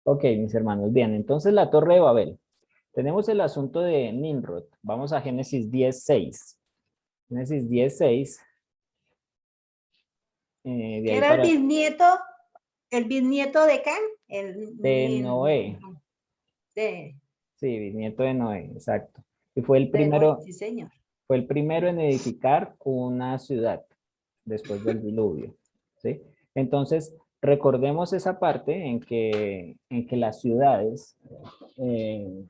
Ok, mis hermanos, bien, entonces la Torre de Babel. Tenemos el asunto de Nimrod. Vamos a Génesis 10:6. Génesis 10:6. De Que ahí era para el bisnieto de Can, de Noé. de, Sí, bisnieto de Noé, exacto. Y fue el de Noé, primero, sí señor. fue el primero en edificar una ciudad después del diluvio. ¿Sí? Entonces, recordemos esa parte en que las ciudades, déjame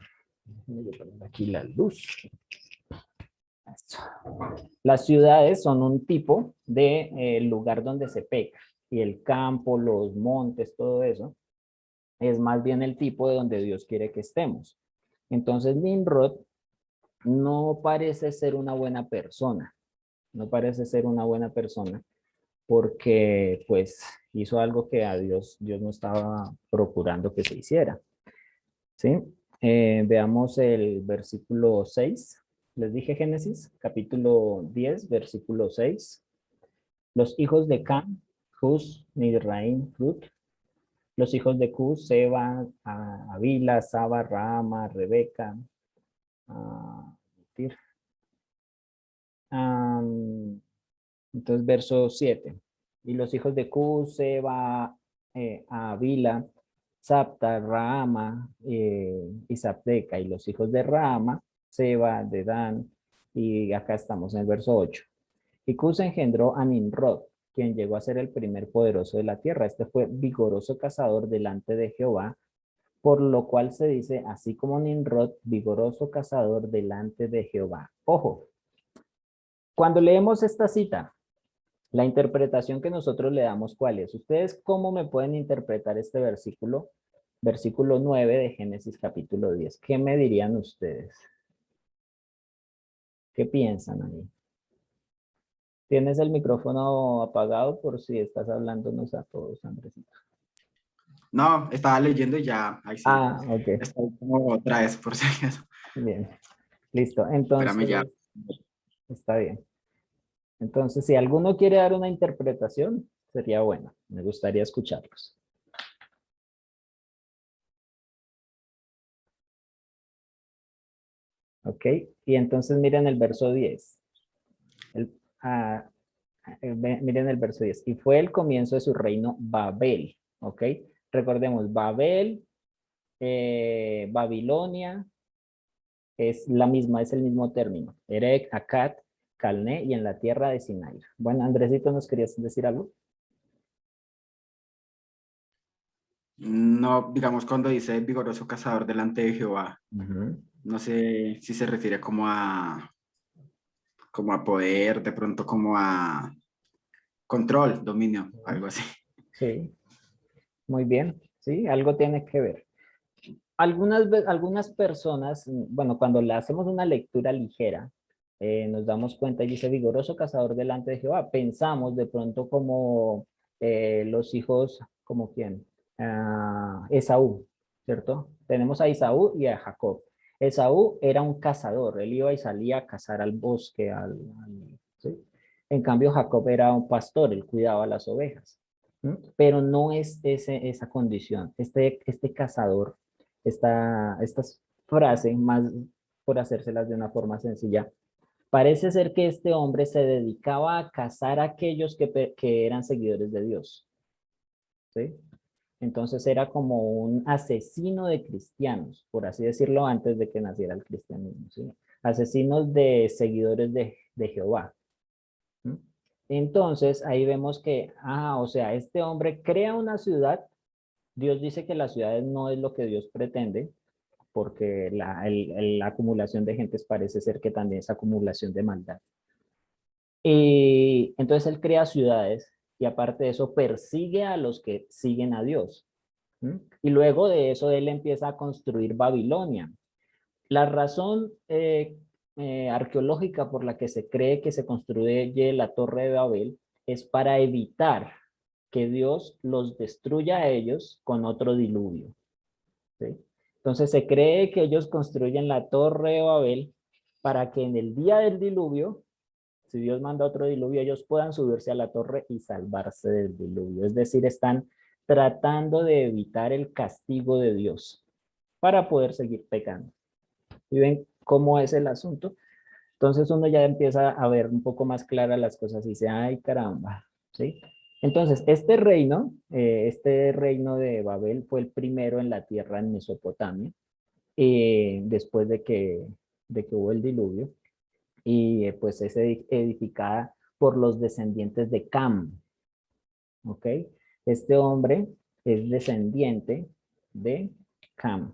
yo poner aquí la luz. Eso. Las ciudades son un tipo de lugar donde se peca y el campo, los montes, todo eso es más bien el tipo de donde Dios quiere que estemos. Entonces Nimrod no parece ser una buena persona, no parece ser una buena persona porque pues hizo algo que a Dios no estaba procurando que se hiciera. ¿Sí? Veamos el versículo 6. Les dije Génesis, capítulo 10, versículo 6. Los hijos de Cam, Cus, Mizraim, Rut. Los hijos de Cus, Seba, Avila, Saba, Rama, Rebeca. ah, entonces, verso 7. Y los hijos de Cus, Seba, Avila, Sapta, Raama y Sapteca. Y los hijos de Raama, Seba, Dedán. Y acá estamos en el verso 8. Y Cus engendró a Nimrod, quien llegó a ser el primer poderoso de la tierra. Este fue vigoroso cazador delante de Jehová, por lo cual se dice, así como Nimrod, vigoroso cazador delante de Jehová. Ojo, cuando leemos esta cita, la interpretación que nosotros le damos, ¿cuál es? ¿Ustedes cómo me pueden interpretar este versículo? Versículo 9 de Génesis capítulo 10. ¿Qué me dirían ustedes? ¿Qué piensan ahí? Tienes el micrófono apagado por si estás hablándonos a todos, Andresito. No, estaba leyendo y ya, ahí sí. Ah, ok. Estoy como otra vez, por si acaso. Bien. Listo. Espérame ya. Entonces, está bien. Entonces, si alguno quiere dar una interpretación, sería bueno. Me gustaría escucharlos. Ok. Y entonces miren el verso 10. El, ah, miren el verso 10. Y fue el comienzo de su reino Babel. Ok. Recordemos, Babel, Babilonia, es la misma, es el mismo término. Erec, Akkad, Calné y en la tierra de Sinai. Bueno, Andresito, ¿nos querías decir algo? No, digamos, cuando dice vigoroso cazador delante de Jehová, Ujú. no sé si se refiere como a poder, de pronto como a control, dominio, algo así. Sí, muy bien. Sí, algo tiene que ver. Algunas personas, bueno, cuando le hacemos una lectura ligera, nos damos cuenta y dice vigoroso cazador delante de Jehová. Pensamos de pronto como los hijos, ¿como quién? Esaú, ¿cierto? Tenemos a Esaú y a Jacob. Esaú era un cazador, él iba y salía a cazar al bosque, ¿sí? En cambio, Jacob era un pastor, él cuidaba las ovejas. ¿Mm? Pero no es esa condición. Este cazador, esta frase, más por hacérselas de una forma sencilla, parece ser que este hombre se dedicaba a cazar a aquellos que eran seguidores de Dios. ¿Sí? Entonces era como un asesino de cristianos, por así decirlo, antes de que naciera el cristianismo. ¿Sí? Asesinos de seguidores de Jehová. ¿Mm? Entonces ahí vemos que, o sea, este hombre crea una ciudad. Dios dice que las ciudades no es lo que Dios pretende, porque la acumulación de gentes parece ser que también es acumulación de maldad. Y entonces él crea ciudades y aparte de eso persigue a los que siguen a Dios. ¿Mm? Y luego de eso él empieza a construir Babilonia. La razón arqueológica por la que se cree que se construye la Torre de Babel es para evitar que Dios los destruya a ellos con otro diluvio. ¿Sí? Entonces se cree que ellos construyen la Torre de Babel para que en el día del diluvio, si Dios manda otro diluvio, ellos puedan subirse a la torre y salvarse del diluvio. Es decir, están tratando de evitar el castigo de Dios para poder seguir pecando. ¿Y ven cómo es el asunto? Entonces uno ya empieza a ver un poco más claras las cosas y dice, ay caramba, ¿sí? Entonces, este reino de Babel fue el primero en la tierra en Mesopotamia, después de que hubo el diluvio, y pues es edificada por los descendientes de Cam, ¿ok? Este hombre es descendiente de Cam.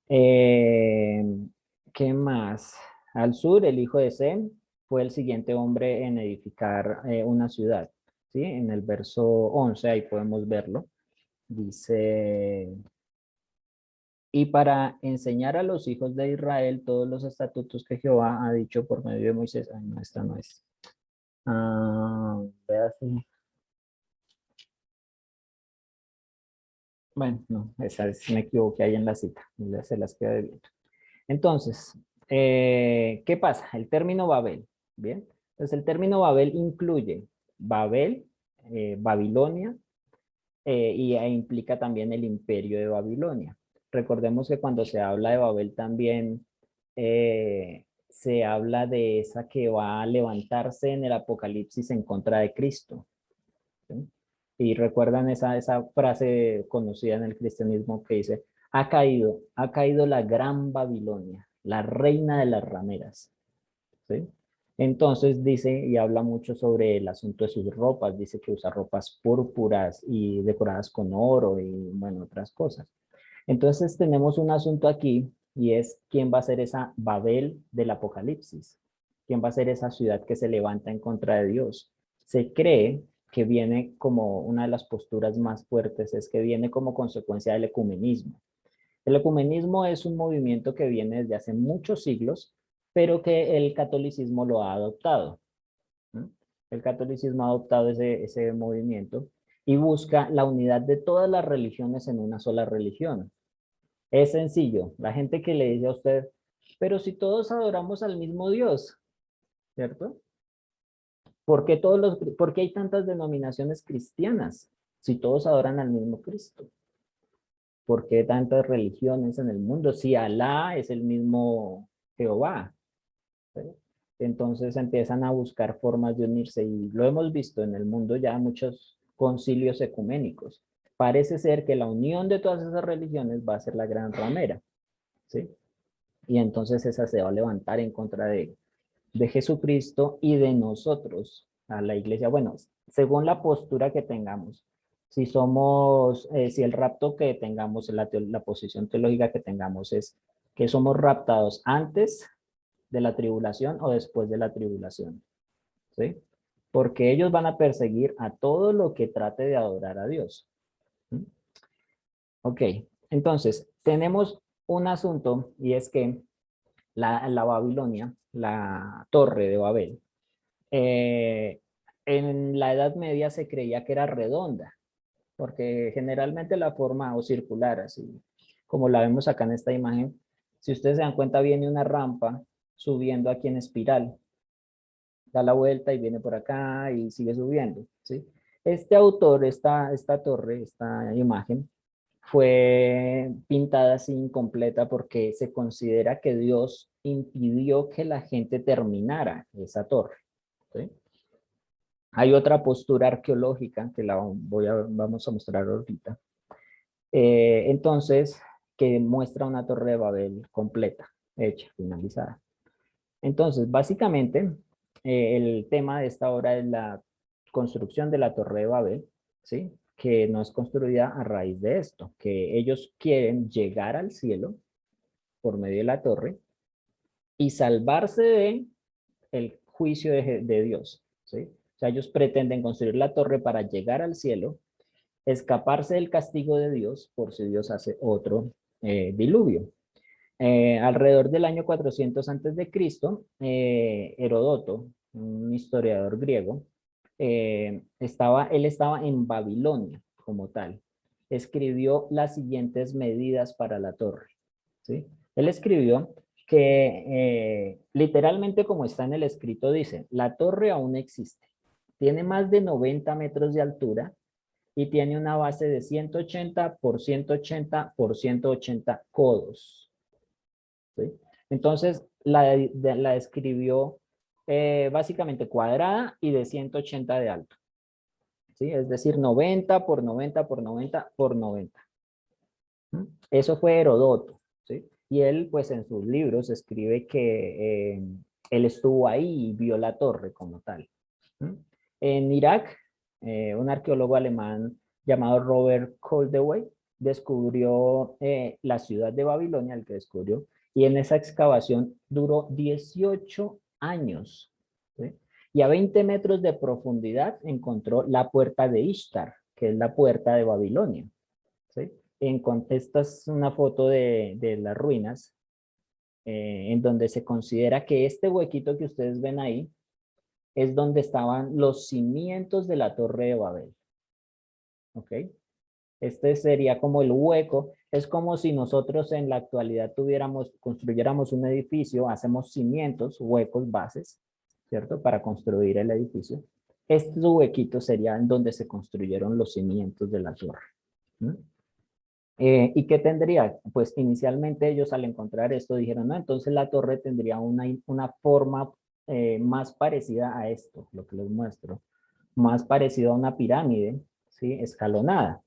Eh, ¿Qué más? Al sur, el hijo de Sem fue el siguiente hombre en edificar una ciudad, ¿sí? En el verso 11, ahí podemos verlo. Dice, y para enseñar a los hijos de Israel todos los estatutos que Jehová ha dicho por medio de Moisés. Ay, no, esta no es. Véase. Bueno, no, me equivoqué ahí en la cita, ya se las queda de bien. Entonces, ¿qué pasa? El término Babel, ¿bien? Entonces, el término Babel incluye Babel, Babilonia, e implica también el imperio de Babilonia. Recordemos que cuando se habla de Babel también se habla de esa que va a levantarse en el Apocalipsis en contra de Cristo, ¿sí? Y recuerdan esa frase conocida en el cristianismo que dice, ha caído la gran Babilonia, la reina de las rameras, ¿sí? Entonces dice y habla mucho sobre el asunto de sus ropas, dice que usa ropas púrpuras y decoradas con oro y bueno, otras cosas. Entonces tenemos un asunto aquí y es quién va a ser esa Babel del Apocalipsis, quién va a ser esa ciudad que se levanta en contra de Dios. Se cree que viene como una de las posturas más fuertes, es que viene como consecuencia del ecumenismo. El ecumenismo es un movimiento que viene desde hace muchos siglos, pero que el catolicismo lo ha adoptado. ¿No? El catolicismo ha adoptado ese movimiento y busca la unidad de todas las religiones en una sola religión. Es sencillo. La gente que le dice a usted, pero si todos adoramos al mismo Dios, ¿cierto? ¿Por qué hay tantas denominaciones cristianas si todos adoran al mismo Cristo? ¿Por qué tantas religiones en el mundo si Alá es el mismo Jehová? ¿Sí? Entonces empiezan a buscar formas de unirse y lo hemos visto en el mundo ya muchos concilios ecuménicos. Parece ser que la unión de todas esas religiones va a ser la gran ramera, ¿sí? Y entonces esa se va a levantar en contra de Jesucristo y de nosotros, a la iglesia. Bueno, según la postura que tengamos, si el rapto que tengamos, la posición teológica que tengamos es que somos raptados antes de la tribulación o después de la tribulación, ¿sí? Porque ellos van a perseguir a todo lo que trate de adorar a Dios. ¿Sí? Ok, entonces tenemos un asunto y es que la Babilonia, la torre de Babel, eh, en la Edad Media se creía que era redonda, porque generalmente la forma o circular, así como la vemos acá en esta imagen, si ustedes se dan cuenta, viene una rampa subiendo aquí en espiral, da la vuelta y viene por acá y sigue subiendo, ¿sí? Este autor, esta torre, esta imagen, fue pintada así incompleta porque se considera que Dios impidió que la gente terminara esa torre, ¿sí? Hay otra postura arqueológica que vamos a mostrar ahorita. Entonces, que muestra una torre de Babel completa, hecha, finalizada. Entonces, básicamente, el tema de esta obra es la construcción de la Torre de Babel, ¿sí? Que no es construida a raíz de esto, que ellos quieren llegar al cielo por medio de la torre y salvarse de el juicio de Dios, ¿sí? O sea, ellos pretenden construir la torre para llegar al cielo, escaparse del castigo de Dios por si Dios hace otro diluvio. Alrededor del año 400 antes de Cristo, Heródoto, un historiador griego, él estaba en Babilonia como tal. Escribió las siguientes medidas para la torre, ¿sí? Él escribió que literalmente como está en el escrito dice, la torre aún existe, tiene más de 90 metros de altura y tiene una base de 180 por 180 por 180 codos. ¿Sí? Entonces, la describió básicamente cuadrada y de 180 de alto. ¿Sí? Es decir, 90 por 90 por 90 por 90. ¿Mm? Eso fue Herodoto. ¿Sí? Y él, pues en sus libros escribe que él estuvo ahí y vio la torre como tal. ¿Mm? En Irak, un arqueólogo alemán llamado Robert Koldewey descubrió la ciudad de Babilonia, el que descubrió, y en esa excavación duró 18 años. ¿Sí? Y a 20 metros de profundidad encontró la puerta de Ishtar, que es la puerta de Babilonia. ¿Sí? Esta es una foto de las ruinas, en donde se considera que este huequito que ustedes ven ahí es donde estaban los cimientos de la Torre de Babel. ¿Ok? Este sería como el hueco. Es como si nosotros en la actualidad construyéramos un edificio, hacemos cimientos, huecos, bases, ¿cierto? Para construir el edificio. Este huequito sería en donde se construyeron los cimientos de la torre. ¿Mm? ¿Y qué tendría? Pues inicialmente ellos al encontrar esto dijeron, no, entonces la torre tendría una forma más parecida a esto, lo que les muestro, más parecido a una pirámide, ¿sí? Escalonada.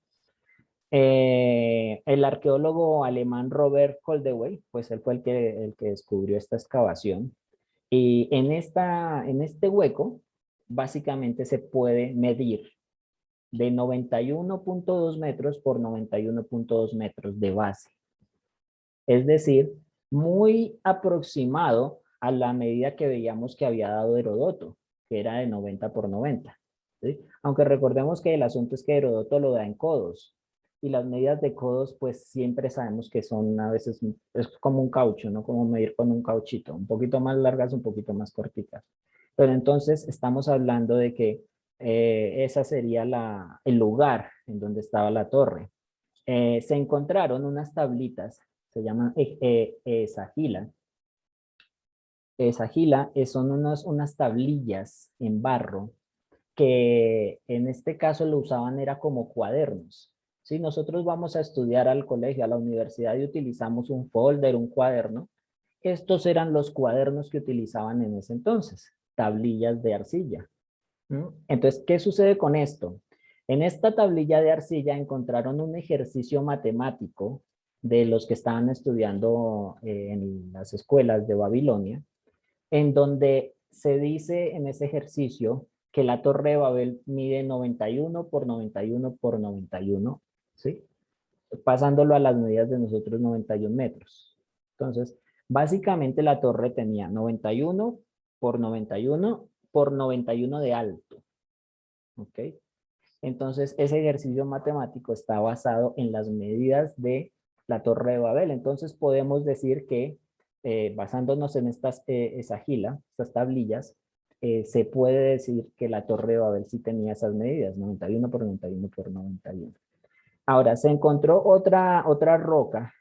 El arqueólogo alemán Robert Koldewey, pues él fue el que descubrió esta excavación. Y en este hueco, básicamente se puede medir de 91.2 metros por 91.2 metros de base. Es decir, muy aproximado a la medida que veíamos que había dado Herodoto, que era de 90 por 90. ¿Sí? Aunque recordemos que el asunto es que Herodoto lo da en codos, y las medidas de codos pues siempre sabemos que son a veces, es como un caucho, ¿no? Como medir con un cauchito, un poquito más largas, un poquito más cortitas. Pero entonces estamos hablando de que esa sería el lugar en donde estaba la torre. Se encontraron unas tablitas, se llaman esagila. Esagila son unas tablillas en barro que en este caso lo usaban era como cuadernos. Si nosotros vamos a estudiar al colegio, a la universidad y utilizamos un folder, un cuaderno, estos eran los cuadernos que utilizaban en ese entonces, tablillas de arcilla. ¿Mm? Entonces, ¿qué sucede con esto? En esta tablilla de arcilla encontraron un ejercicio matemático de los que estaban estudiando en las escuelas de Babilonia, en donde se dice en ese ejercicio que la Torre de Babel mide 91 por 91 por 91, ¿sí? Pasándolo a las medidas de nosotros 91 metros. Entonces, básicamente la torre tenía 91 por 91 por 91 de alto. ¿Ok? Entonces, ese ejercicio matemático está basado en las medidas de la Torre de Babel. Entonces, podemos decir que, basándonos en estas tablillas, se puede decir que la Torre de Babel sí tenía esas medidas, 91 por 91 por 91. Ahora, se encontró otra roca.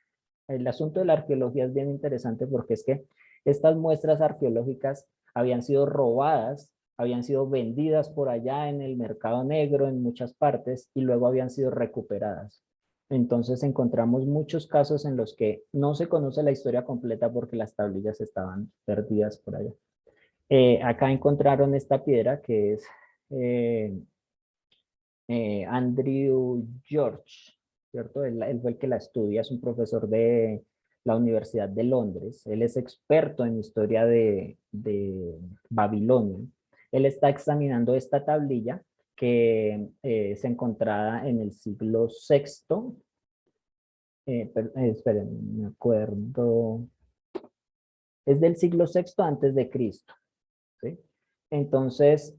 El asunto de la arqueología es bien interesante porque es que estas muestras arqueológicas habían sido robadas, habían sido vendidas por allá en el mercado negro en muchas partes y luego habían sido recuperadas. Entonces encontramos muchos casos en los que no se conoce la historia completa porque las tablillas estaban perdidas por allá. Acá encontraron esta piedra que es Andrew George, ¿cierto? Él fue el que la estudia, es un profesor de la Universidad de Londres. Él es experto en historia de Babilonia. Él está examinando esta tablilla que es encontrada en el siglo VI. Esperen, me acuerdo. Es del siglo VI antes de Cristo. ¿Sí? Entonces,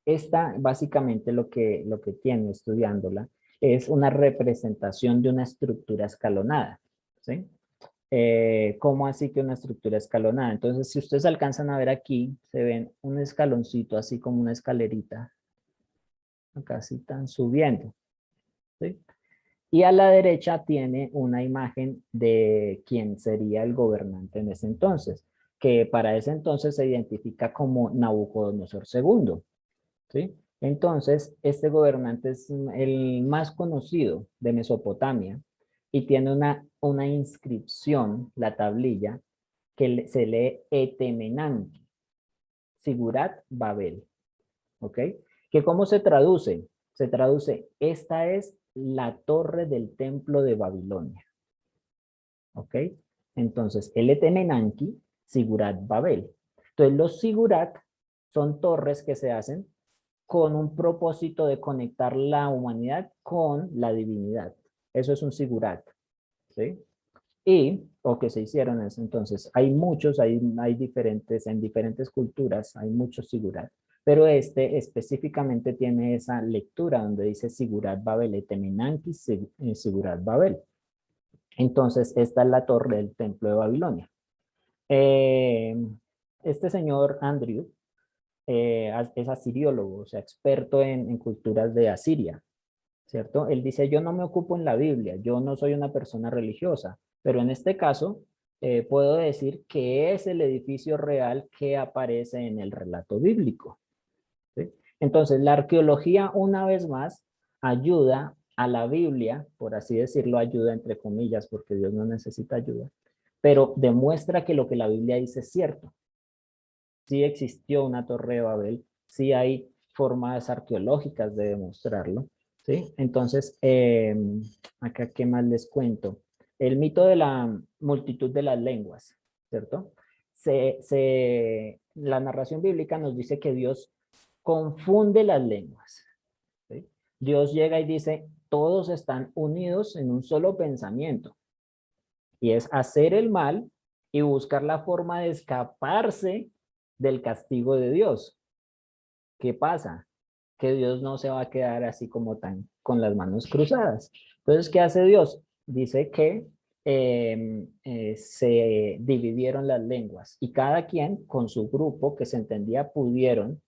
esta básicamente lo que tiene estudiándola es una representación de una estructura escalonada. ¿Sí? ¿Cómo así que una estructura escalonada? Entonces, si ustedes alcanzan a ver aquí, se ven un escaloncito así como una escalerita. Acá sí están subiendo. ¿Sí? Y a la derecha tiene una imagen de quién sería el gobernante en ese entonces, que para ese entonces se identifica como Nabucodonosor II. ¿Sí? Entonces, este gobernante es el más conocido de Mesopotamia y tiene una inscripción, la tablilla, que se lee Etemenanki, Sigurat Babel, ¿ok? ¿Que cómo se traduce? Se traduce, esta es la torre del templo de Babilonia, ¿ok? Entonces, el Etemenanki, Sigurat Babel. Entonces, los Sigurat son torres que se hacen con un propósito de conectar la humanidad con la divinidad. Eso es un Sigurat, ¿sí? O que se hicieron en ese entonces. Hay muchos, hay diferentes, en diferentes culturas, hay muchos Sigurat. Pero este específicamente tiene esa lectura donde dice Sigurat Babel, Etemenanki Sigurat Babel. Entonces, esta es la torre del templo de Babilonia. Este señor Andrew es asiriólogo, o sea, experto en culturas de Asiria, ¿cierto? Él dice, yo no me ocupo en la Biblia, yo no soy una persona religiosa, pero en este caso puedo decir que es el edificio real que aparece en el relato bíblico, ¿sí? Entonces, la arqueología, una vez más, ayuda a la Biblia, por así decirlo, ayuda entre comillas, porque Dios no necesita ayuda, pero demuestra que lo que la Biblia dice es cierto. Sí existió una torre de Babel, sí hay formas arqueológicas de demostrarlo, ¿sí? Entonces, acá, ¿qué más les cuento? El mito de la multitud de las lenguas, ¿cierto? La narración bíblica nos dice que Dios confunde las lenguas, ¿sí? Dios llega y dice, todos están unidos en un solo pensamiento, y es hacer el mal y buscar la forma de escaparse del castigo de Dios. ¿Qué pasa? Que Dios no se va a quedar así como tan con las manos cruzadas. Entonces, ¿qué hace Dios? Dice que se dividieron las lenguas y cada quien con su grupo que se entendía pudieron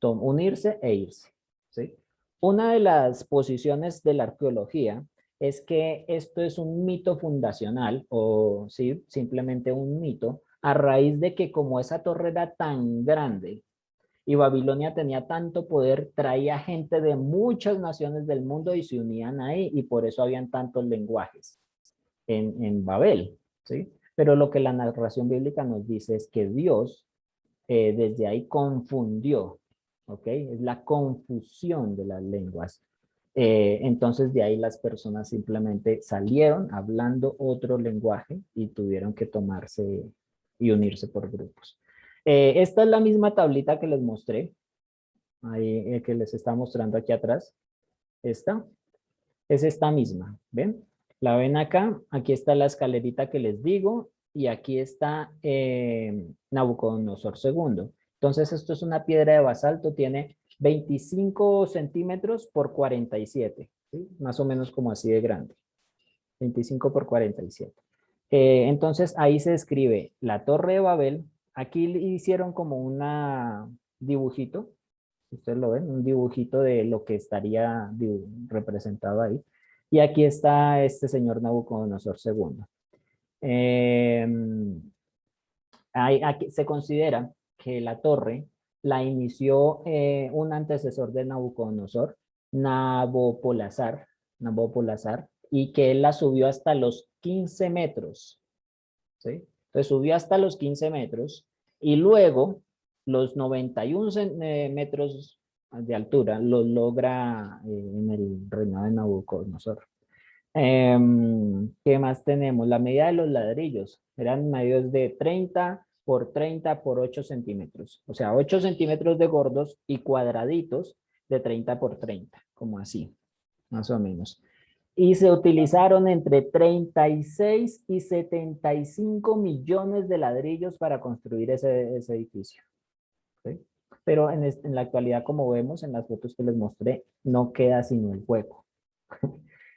unirse e irse, ¿sí? Una de las posiciones de la arqueología es que esto es un mito fundacional o sí, simplemente un mito a raíz de que como esa torre era tan grande y Babilonia tenía tanto poder, traía gente de muchas naciones del mundo y se unían ahí y por eso habían tantos lenguajes en Babel, ¿sí? Pero lo que la narración bíblica nos dice es que Dios desde ahí confundió, ¿ok? Es la confusión de las lenguas. Entonces de ahí las personas simplemente salieron hablando otro lenguaje y tuvieron que tomarse y unirse por grupos. Esta es la misma tablita que les mostré, ahí, que les está mostrando aquí atrás. Esta es esta misma, ¿ven? La ven acá, aquí está la escalerita que les digo y aquí está Nabucodonosor II. Entonces esto es una piedra de basalto, tiene 25 centímetros por 47, ¿sí? Más o menos como así de grande, 25 por 47. Entonces ahí se describe la Torre de Babel. Aquí le hicieron como un dibujito, ustedes lo ven, un dibujito de lo que estaría representado ahí. Y aquí está este señor Nabucodonosor II. Aquí se considera que la torre la inició un antecesor de Nabucodonosor, Nabopolassar, y que él la subió hasta los 15 metros, ¿sí? Entonces subió hasta los 15 metros y luego los 91 metros de altura los logra en el reinado de Nabucodonosor. ¿Qué más tenemos? La medida de los ladrillos eran medidos de 30 por 30 por 8 centímetros. O sea, 8 centímetros de gordos y cuadraditos de 30 por 30, como así, más o menos. Y se utilizaron entre 36 y 75 millones de ladrillos para construir ese edificio, ¿sí? Pero en la actualidad, como vemos en las fotos que les mostré, no queda sino el hueco.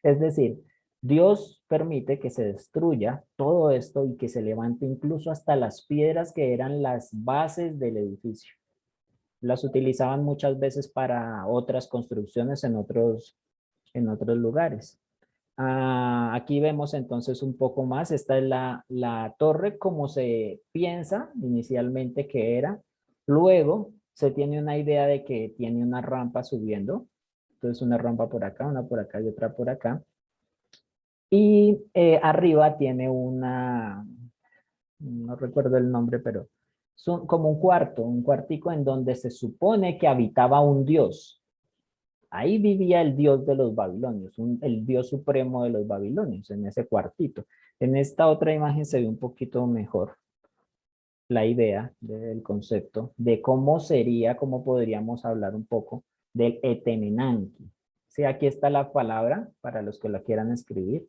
Es decir, Dios permite que se destruya todo esto y que se levante incluso hasta las piedras que eran las bases del edificio. Las utilizaban muchas veces para otras construcciones en otros lugares. Aquí vemos entonces un poco más. Esta es la torre como se piensa inicialmente que era. Luego se tiene una idea de que tiene una rampa subiendo. Entonces una rampa por acá, una por acá y otra por acá. Y arriba tiene una, no recuerdo el nombre, pero son como un cuarto, un cuartico en donde se supone que habitaba un dios. Ahí vivía el dios de los babilonios, el dios supremo de los babilonios, en ese cuartito. En esta otra imagen se ve un poquito mejor la idea del concepto de cómo sería, cómo podríamos hablar un poco del Etemenanki. Sí, aquí está la palabra para los que la quieran escribir.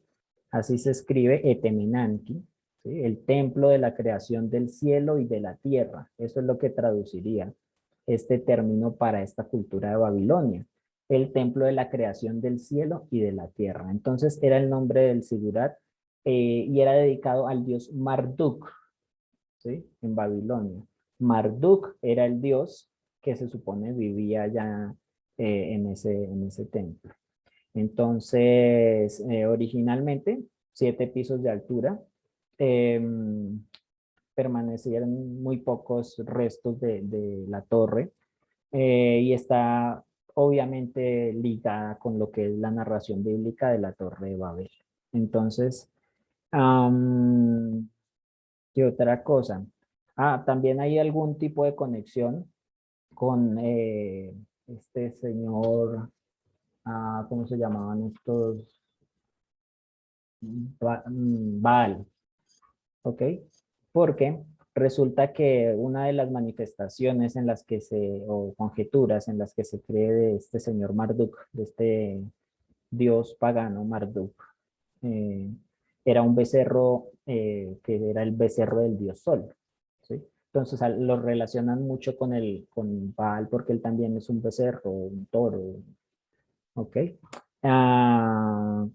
Así se escribe Etemenanki, ¿sí? El templo de la creación del cielo y de la tierra. Eso es lo que traduciría este término para esta cultura de Babilonia. El templo de la creación del cielo y de la tierra. Entonces era el nombre del Sigurat y era dedicado al dios Marduk, ¿sí? En Babilonia. Marduk era el dios que se supone vivía allá en ese templo. Entonces, originalmente, 7 pisos de altura, permanecieron muy pocos restos de la torre y está obviamente ligada con lo que es la narración bíblica de la Torre de Babel. Entonces, ¿qué otra cosa? También hay algún tipo de conexión con este señor, ¿cómo se llamaban estos? Baal, ¿ok? Porque resulta que una de las manifestaciones en las que o conjeturas en las que se cree de este señor Marduk, de este dios pagano Marduk, eh, era un becerro que era el becerro del dios Sol, ¿sí? Entonces lo relacionan mucho con Baal porque él también es un becerro, un toro, ¿ok? Ah,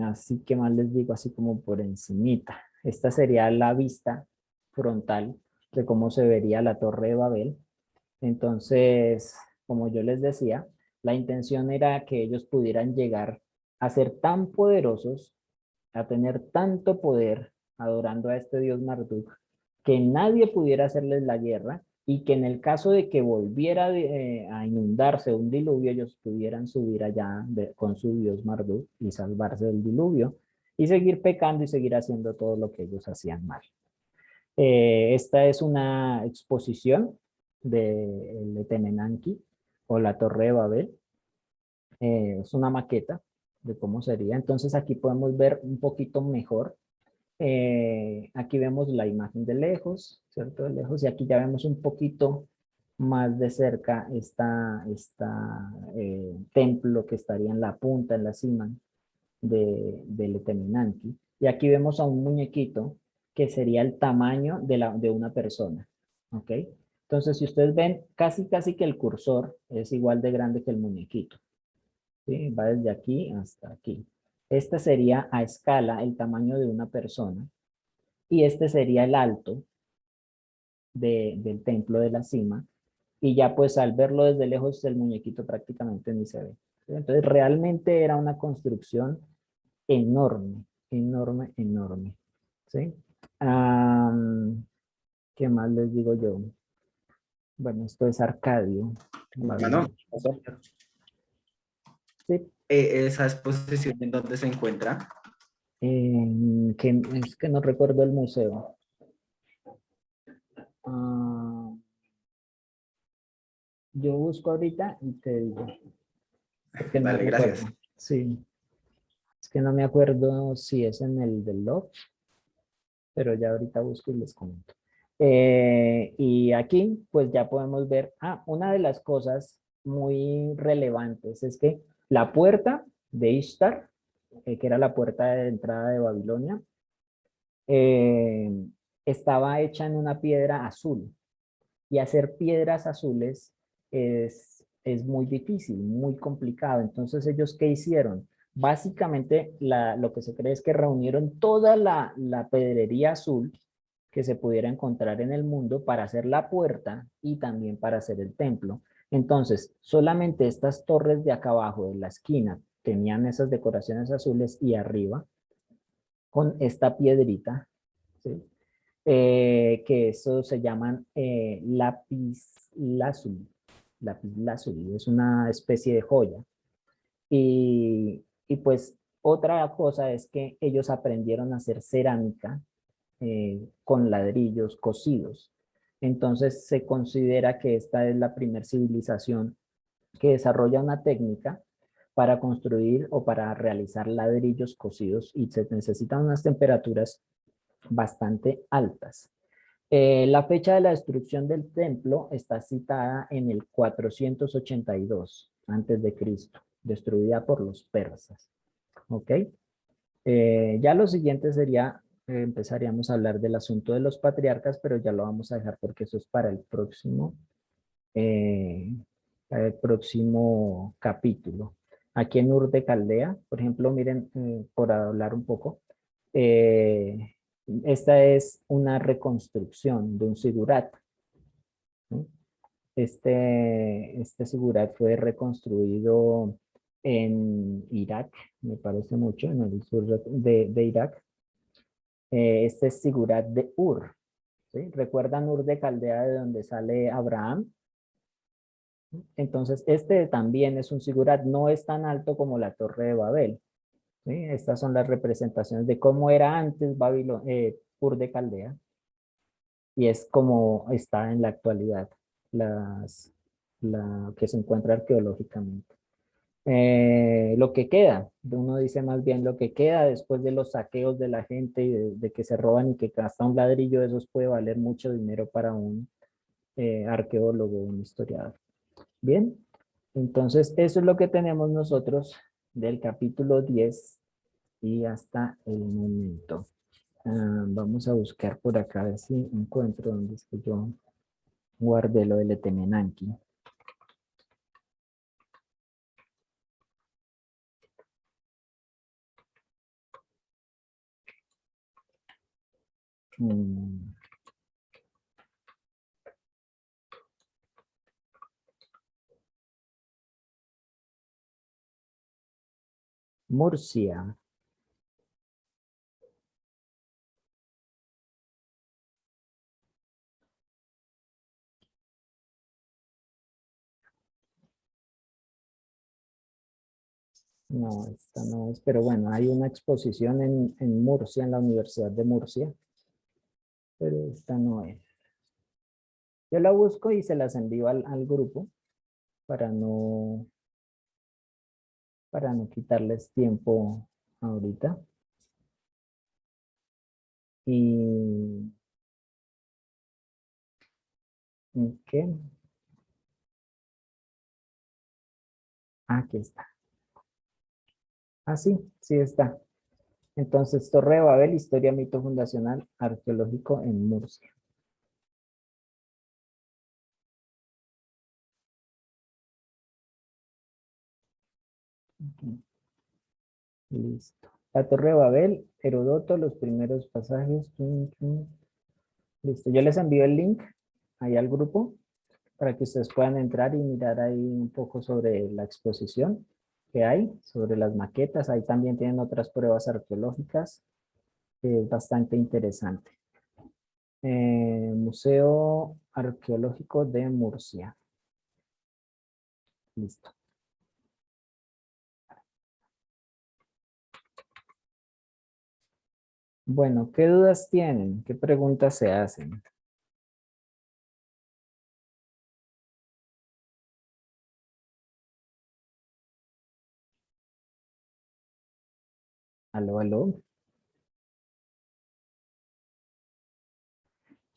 así que más les digo así como por encimita. Esta sería la vista frontal de cómo se vería la Torre de Babel. Entonces, como yo les decía, la intención era que ellos pudieran llegar a ser tan poderosos, a tener tanto poder adorando a este dios Marduk, que nadie pudiera hacerles la guerra y que en el caso de que volviera a inundarse un diluvio, ellos pudieran subir allá con su dios Marduk y salvarse del diluvio y seguir pecando y seguir haciendo todo lo que ellos hacían mal. Esta es una exposición de Etemenanki o la Torre de Babel. Es una maqueta de cómo sería. Entonces aquí podemos ver un poquito mejor. Aquí vemos la imagen de lejos, ¿cierto? De lejos. Y aquí ya vemos un poquito más de cerca esta templo que estaría en la punta, en la cima del Etemenanki. Y aquí vemos a un muñequito que sería el tamaño de una persona. ¿Ok? Entonces, si ustedes ven, casi que el cursor es igual de grande que el muñequito. ¿Sí? Va desde aquí hasta aquí. Este sería a escala el tamaño de una persona. Y este sería el alto del templo de la cima. Y ya pues al verlo desde lejos, el muñequito prácticamente ni se ve. ¿Sí? Entonces, realmente era una construcción enorme, enorme, enorme. ¿Sí? ¿Qué más les digo yo? Bueno, esto es Arcadio. Bueno, Sí, esa exposición en dónde se encuentra. es que no recuerdo el museo. Yo busco ahorita y te digo, porque no Vale, recuerdo. gracias. Sí, es que no me acuerdo si es en el del Love, pero ya ahorita busco y les comento. Y aquí pues ya podemos ver, una de las cosas muy relevantes es que la puerta de Ishtar, que era la puerta de entrada de Babilonia, eh, estaba hecha en una piedra azul. Y hacer piedras azules es muy difícil, muy complicado. Entonces, ¿ellos qué hicieron? Básicamente, lo que se cree es que reunieron toda la pedrería azul que se pudiera encontrar en el mundo para hacer la puerta y también para hacer el templo. Entonces, solamente estas torres de acá abajo, de la esquina, tenían esas decoraciones azules y arriba, con esta piedrita, ¿sí? que eso se llaman lapislázuli. Lapislázuli es una especie de joya. Y pues otra cosa es que ellos aprendieron a hacer cerámica con ladrillos cocidos. Entonces se considera que esta es la primera civilización que desarrolla una técnica para construir o para realizar ladrillos cocidos y se necesitan unas temperaturas bastante altas. La fecha de la destrucción del templo está citada en el 482 antes de Cristo, destruida por los persas. ¿Ok? Ya lo siguiente sería, empezaríamos a hablar del asunto de los patriarcas, pero ya lo vamos a dejar porque eso es eh, para el próximo capítulo. Aquí en Ur de Caldea, por ejemplo, miren, por hablar un poco, eh, esta es una reconstrucción de un sigurat. ¿Sí? Este sigurat fue reconstruido en Irak, me parece mucho, en el sur de Irak. Este es sigurat de Ur. ¿Sí? ¿Recuerdan Ur de Caldea de donde sale Abraham? Entonces, este también es un sigurat, no es tan alto como la Torre de Babel. ¿Sí? Estas son las representaciones de cómo era antes Ur de Caldea y es como está en la actualidad, la que se encuentra arqueológicamente. Lo que queda, uno dice más bien lo que queda después de los saqueos de la gente y de que se roban y que hasta un ladrillo de esos puede valer mucho dinero para un arqueólogo, un historiador. Bien, entonces eso es lo que tenemos nosotros del capítulo 10 y hasta el momento. Vamos a buscar por acá a ver si encuentro donde es que yo guardé lo del Etemenanki. Murcia. No, esta no es, pero bueno, hay una exposición en Murcia, en la Universidad de Murcia, pero esta no es. Yo la busco y se las envío al grupo para para no quitarles tiempo ahorita. Y ¿qué? Aquí está. Ah, sí, sí está. Entonces, Torre de Babel, historia, mito fundacional, arqueológico en Murcia. Listo. La Torre de Babel, Herodoto, los primeros pasajes. Listo. Yo les envío el link ahí al grupo para que ustedes puedan entrar y mirar ahí un poco sobre la exposición que hay, sobre las maquetas. Ahí también tienen otras pruebas arqueológicas, que es bastante interesante. Museo Arqueológico de Murcia. Listo. Bueno, ¿qué dudas tienen? ¿Qué preguntas se hacen? Aló, aló.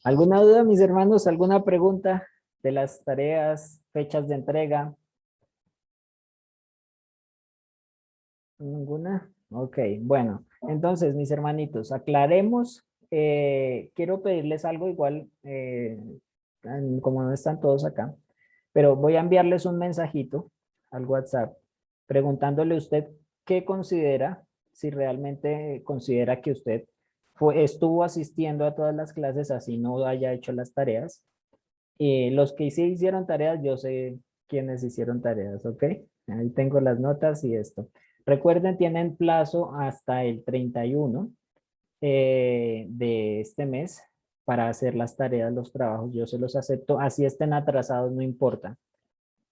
¿Alguna duda, mis hermanos? ¿Alguna pregunta de las tareas, fechas de entrega? ¿Ninguna? Ok, bueno. Entonces, mis hermanitos, aclaremos. Quiero pedirles algo igual, como no están todos acá, pero voy a enviarles un mensajito al WhatsApp preguntándole a usted qué considera, si realmente considera que usted estuvo asistiendo a todas las clases, así no haya hecho las tareas. Los que sí hicieron tareas, yo sé quiénes hicieron tareas, ¿ok? Ahí tengo las notas y esto. Recuerden, tienen plazo hasta el 31 de este mes para hacer las tareas, los trabajos, yo se los acepto, así estén atrasados, no importa.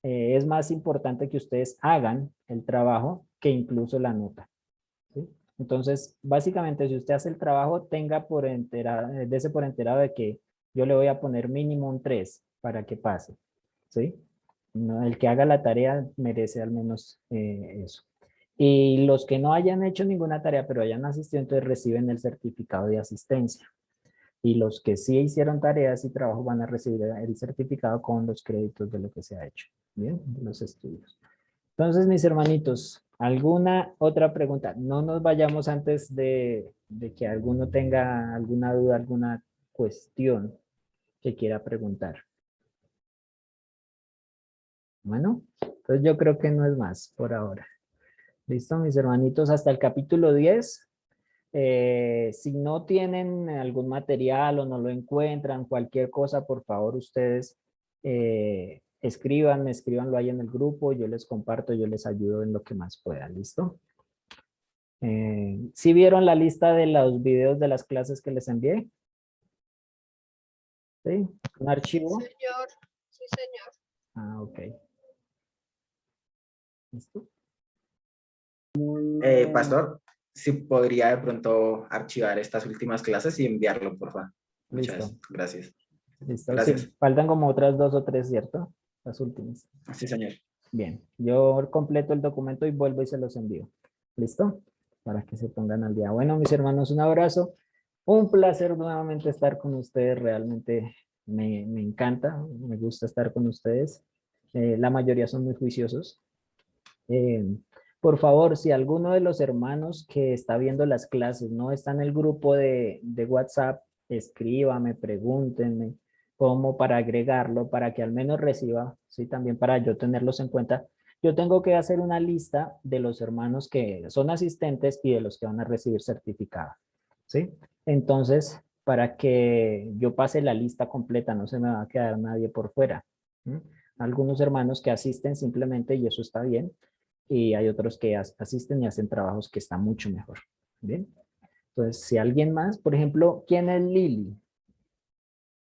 Es más importante que ustedes hagan el trabajo que incluso la nota, ¿sí? Entonces, básicamente, si usted hace el trabajo, tenga por enterado, dése por enterado de que yo le voy a poner mínimo un 3 para que pase, ¿sí? No, el que haga la tarea merece al menos eso. Y los que no hayan hecho ninguna tarea, pero hayan asistido, entonces reciben el certificado de asistencia. Y los que sí hicieron tareas y trabajo van a recibir el certificado con los créditos de lo que se ha hecho, ¿bien? De los estudios. Entonces, mis hermanitos, ¿alguna otra pregunta? No nos vayamos antes de que alguno tenga alguna duda, alguna cuestión que quiera preguntar. Bueno, entonces yo creo que no es más por ahora. ¿Listo, mis hermanitos? Hasta el capítulo 10. Si no tienen algún material o no lo encuentran, cualquier cosa, por favor, ustedes escríbanlo ahí en el grupo, yo les comparto, yo les ayudo en lo que más pueda, ¿listo? ¿Sí vieron la lista de los videos de las clases que les envié? ¿Sí? ¿Un archivo? Sí, señor. Sí, señor. Ah, ok. ¿Listo? Pastor, si podría de pronto archivar estas últimas clases y enviarlo, por favor. Muchas Listo. gracias. Listo, Gracias. sí. Faltan como otras 2 o 3, ¿cierto? Las últimas. Sí, señor. Bien, yo completo el documento y vuelvo y se los envío. ¿Listo? Para que se pongan al día. Bueno, mis hermanos, un abrazo. Un placer nuevamente estar con ustedes. Realmente me encanta, me gusta estar con ustedes. La mayoría son muy juiciosos. Por favor, si alguno de los hermanos que está viendo las clases no está en el grupo de WhatsApp, escríbame, pregúntenme cómo para agregarlo, para que al menos reciba, sí, también para yo tenerlos en cuenta. Yo tengo que hacer una lista de los hermanos que son asistentes y de los que van a recibir certificado, ¿sí? Entonces, para que yo pase la lista completa, no se me va a quedar nadie por fuera. ¿Sí? Algunos hermanos que asisten simplemente y eso está bien, y hay otros que asisten y hacen trabajos que están mucho mejor. Bien. Entonces, si alguien más, por ejemplo, ¿quién es Lili?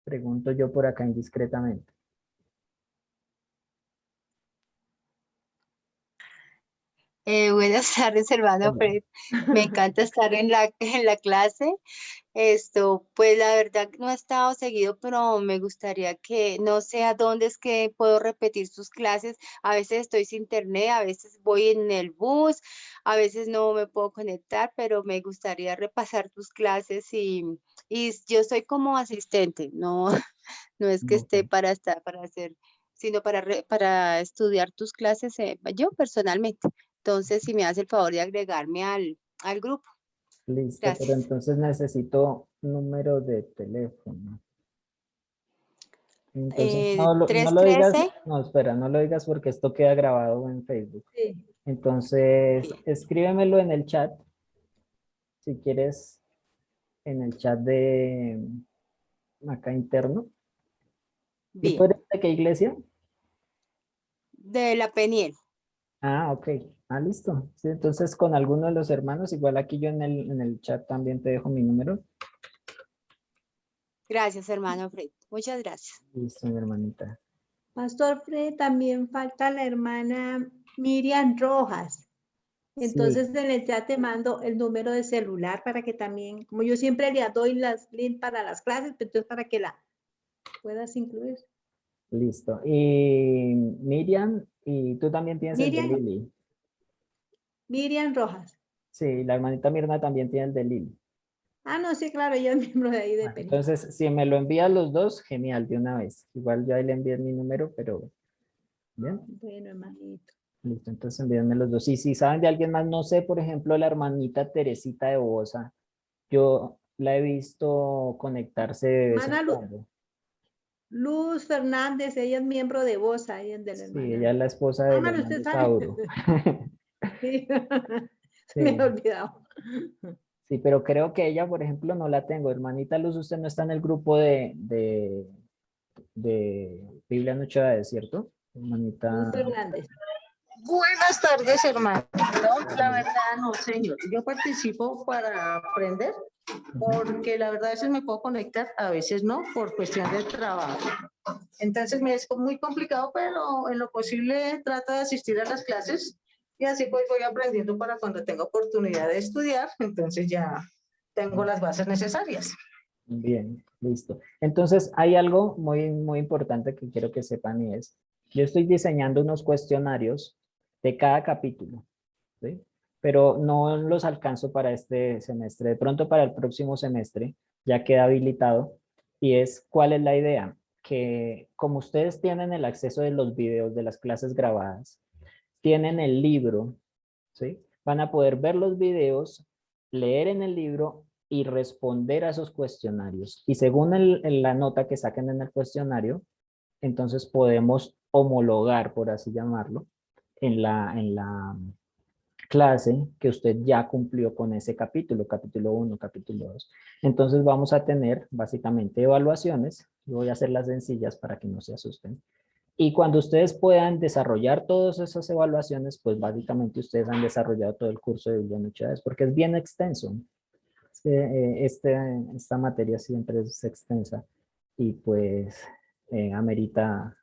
Pregunto yo por acá indiscretamente. Buenas tardes, hermano Hola. Fred. Me encanta estar en la clase. Pues la verdad que no he estado seguido, pero me gustaría que, no sé a dónde es que puedo repetir sus clases. A veces estoy sin internet, a veces voy en el bus, a veces no me puedo conectar, pero me gustaría repasar tus clases y yo soy como asistente, no, no es que esté Ok. para estar, para hacer, sino para estudiar tus clases yo personalmente. Entonces, si me hace el favor de agregarme al grupo. Listo, pero Gracias. entonces necesito número de teléfono. Entonces, no lo digas, 313. no, espera, no lo digas porque esto queda grabado en Facebook. Sí. Entonces, escríbemelo en el chat, si quieres, en el chat de acá interno. ¿Y tú Bien, eres de qué iglesia? de la Peniel. Ah, ok. Ah, listo. Sí, entonces con alguno de los hermanos, igual aquí yo en el chat también te dejo mi número. Gracias, hermano Fred. Muchas gracias. Listo, mi hermanita. Pastor Fred, también falta la hermana Miriam Rojas. Sí, Entonces en el chat te mando el número de celular para que también, como yo siempre le doy las links para las clases, pues, entonces para que la puedas incluir. listo. Y Miriam, y tú también tienes el de Miriam, Lili. Miriam Rojas. Sí, la hermanita Mirna también tiene el de Lili. Ah, no, sí, claro, ella es miembro de ahí de Bueno, Penny. entonces, si me lo envían los dos, genial, de una vez. Igual yo ahí le envié mi número, pero bien. Bueno, hermanito. Listo, entonces envíenme los dos. Y si saben de alguien más, no sé, por ejemplo, la hermanita Teresita de Bosa, yo la he visto conectarse de vez en Hermana cuando. Luz Fernández, ella es miembro de Bosa, ella es de la Sí, ella hermana. es la esposa Ah, del bueno, usted hermano sabe. Sauro. Sí, se me Sí, ha olvidado. sí, pero creo que ella, por ejemplo, no la tengo. Hermanita Luz, usted no está en el grupo de Biblia en 8 edades, ¿cierto? Luz Hermanita. Fernández. Buenas tardes, hermano. No, la Carmen. verdad no, señor. Yo participo para aprender, porque la verdad a veces me puedo conectar, a veces no, por cuestión de trabajo. Entonces me es muy complicado, pero en lo posible trato de asistir a las clases y así pues voy aprendiendo para cuando tenga oportunidad de estudiar, entonces ya tengo las bases necesarias. Bien, listo. Entonces, hay algo muy importante que quiero que sepan y es, yo estoy diseñando unos cuestionarios de cada capítulo, ¿sí? Pero no los alcanzo para este semestre. De pronto para el próximo semestre ya queda habilitado y es, ¿cuál es la idea? Que como ustedes tienen el acceso de los videos de las clases grabadas, tienen el libro, ¿sí? Van a poder ver los videos, leer en el libro y responder a esos cuestionarios. Y según la nota que saquen en el cuestionario, entonces podemos homologar, por así llamarlo, en la clase que usted ya cumplió con ese capítulo 1, capítulo 2. Entonces vamos a tener básicamente evaluaciones. Yo voy a hacer las sencillas para que no se asusten. Y cuando ustedes puedan desarrollar todas esas evaluaciones, pues básicamente ustedes han desarrollado todo el curso de bibliometría, porque es bien extenso. Es que, esta materia siempre es extensa y pues amerita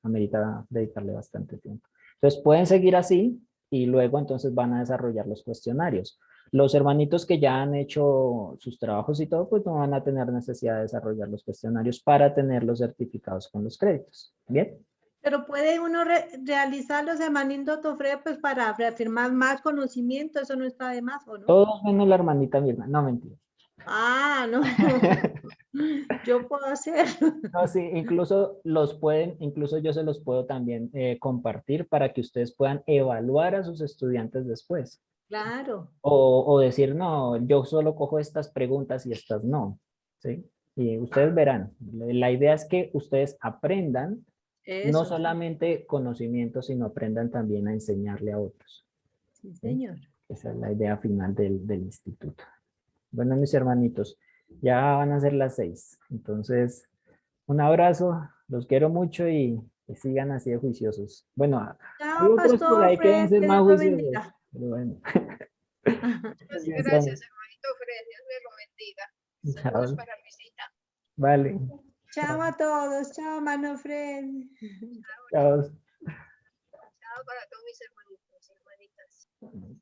dedicarle bastante tiempo. Entonces pueden seguir así y luego entonces van a desarrollar los cuestionarios. Los hermanitos que ya han hecho sus trabajos y todo, pues no van a tener necesidad de desarrollar los cuestionarios para tener los certificados con los créditos. ¿Bien? Pero puede uno realizarlos, hermanito Tofre, pues para reafirmar más conocimiento, eso no está de más, ¿o no? Todos menos la hermanita Mirna. No, mentira. Ah, no. Yo puedo hacer. No, sí, incluso yo se los puedo también compartir para que ustedes puedan evaluar a sus estudiantes después. Claro. O decir, no, yo solo cojo estas preguntas y estas no. ¿Sí? Y ustedes verán. La idea es que ustedes aprendan no Eso. solamente conocimiento, sino aprendan también a enseñarle a otros. Sí, señor. Esa es la idea final del instituto. Bueno, mis hermanitos, ya van a ser las 6. Entonces, un abrazo, los quiero mucho y que sigan así de juiciosos. Bueno, hay Chao, otros por Pastor ahí que Fred, deben ser que más Dios lo juiciosos. bendiga. Pero bueno. Muchas gracias, hermanito Fred. Dios me lo bendiga. Saludos Chao. para Luisita. Vale. Chao a todos. Chao, hermano Fred. Chao. Chao para todos mis hermanitos y hermanitas.